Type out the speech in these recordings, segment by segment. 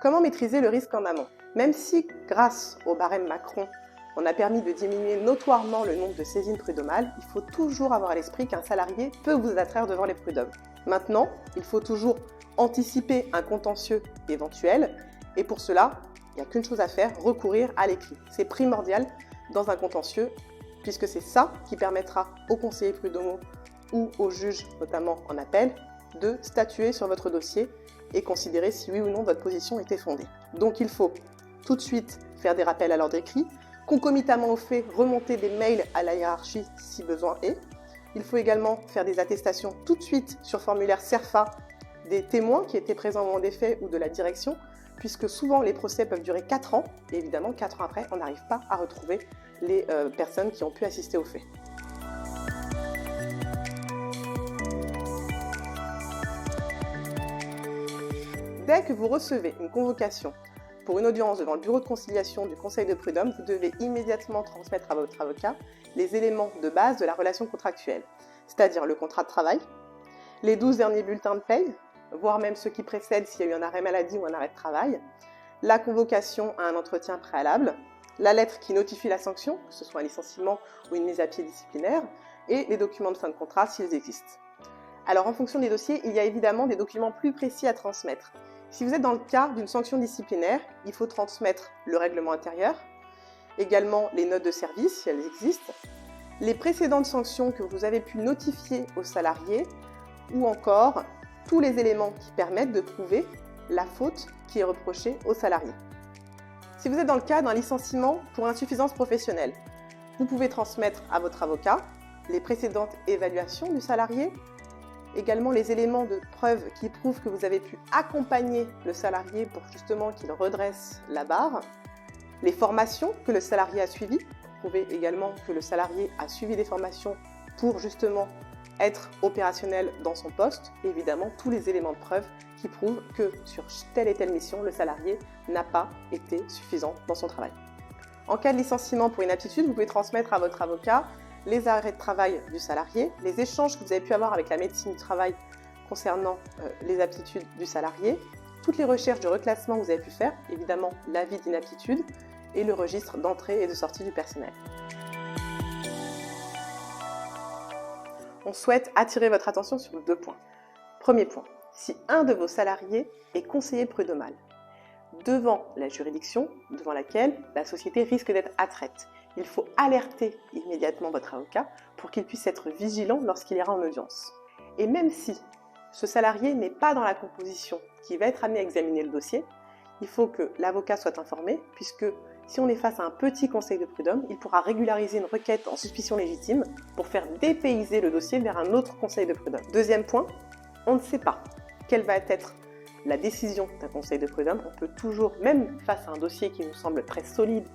Comment maîtriser le risque en amont? Même si, grâce au barème Macron, on a permis de diminuer notoirement le nombre de saisines prud'homales, il faut toujours avoir à l'esprit qu'un salarié peut vous attraire devant les prud'hommes. Maintenant, il faut toujours anticiper un contentieux éventuel et pour cela, il n'y a qu'une chose à faire, recourir à l'écrit. C'est primordial dans un contentieux puisque c'est ça qui permettra aux conseillers prud'homaux ou aux juges, notamment en appel, de statuer sur votre dossier et considérer si oui ou non votre position était fondée. Donc il faut tout de suite faire des rappels à l'ordre écrit, concomitamment au fait remonter des mails à la hiérarchie si besoin est. Il faut également faire des attestations tout de suite sur formulaire CERFA des témoins qui étaient présents au moment des faits ou de la direction, puisque souvent les procès peuvent durer 4 ans, et évidemment 4 ans après, on n'arrive pas à retrouver les personnes qui ont pu assister aux faits. Dès que vous recevez une convocation pour une audience devant le bureau de conciliation du Conseil de prud'homme, vous devez immédiatement transmettre à votre avocat les éléments de base de la relation contractuelle, c'est-à-dire le contrat de travail, les 12 derniers bulletins de paye, voire même ceux qui précèdent s'il y a eu un arrêt maladie ou un arrêt de travail, la convocation à un entretien préalable, la lettre qui notifie la sanction, que ce soit un licenciement ou une mise à pied disciplinaire, et les documents de fin de contrat s'ils existent. Alors en fonction des dossiers, il y a évidemment des documents plus précis à transmettre. Si vous êtes dans le cas d'une sanction disciplinaire, il faut transmettre le règlement intérieur, également les notes de service si elles existent, les précédentes sanctions que vous avez pu notifier aux salariés, ou encore tous les éléments qui permettent de prouver la faute qui est reprochée aux salariés. Si vous êtes dans le cas d'un licenciement pour insuffisance professionnelle, vous pouvez transmettre à votre avocat les précédentes évaluations du salarié, également les éléments de preuve qui prouvent que vous avez pu accompagner le salarié pour justement qu'il redresse la barre, les formations que le salarié a suivies, prouver également que le salarié a suivi des formations pour justement être opérationnel dans son poste, et évidemment tous les éléments de preuve qui prouvent que sur telle et telle mission, le salarié n'a pas été suffisant dans son travail. En cas de licenciement pour inaptitude, vous pouvez transmettre à votre avocat les arrêts de travail du salarié, les échanges que vous avez pu avoir avec la médecine du travail concernant les aptitudes du salarié, toutes les recherches de reclassement que vous avez pu faire, évidemment l'avis d'inaptitude et le registre d'entrée et de sortie du personnel. On souhaite attirer votre attention sur 2 points. Premier point, si un de vos salariés est conseiller prud'homal devant la juridiction devant laquelle la société risque d'être attraite, il faut alerter immédiatement votre avocat pour qu'il puisse être vigilant lorsqu'il ira en audience. Et même si ce salarié n'est pas dans la composition qui va être amené à examiner le dossier, il faut que l'avocat soit informé puisque si on est face à un petit conseil de prud'homme, il pourra régulariser une requête en suspicion légitime pour faire dépayser le dossier vers un autre conseil de prud'homme. Deuxième point, on ne sait pas quelle va être la décision d'un conseil de prud'homme. On peut toujours, même face à un dossier qui nous semble très solide,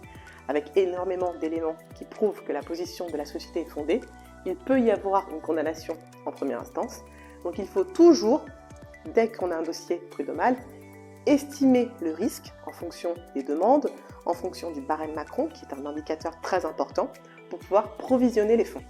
avec énormément d'éléments qui prouvent que la position de la société est fondée, il peut y avoir une condamnation en première instance. Donc il faut toujours, dès qu'on a un dossier prud'homal, estimer le risque en fonction des demandes, en fonction du barème Macron, qui est un indicateur très important, pour pouvoir provisionner les fonds.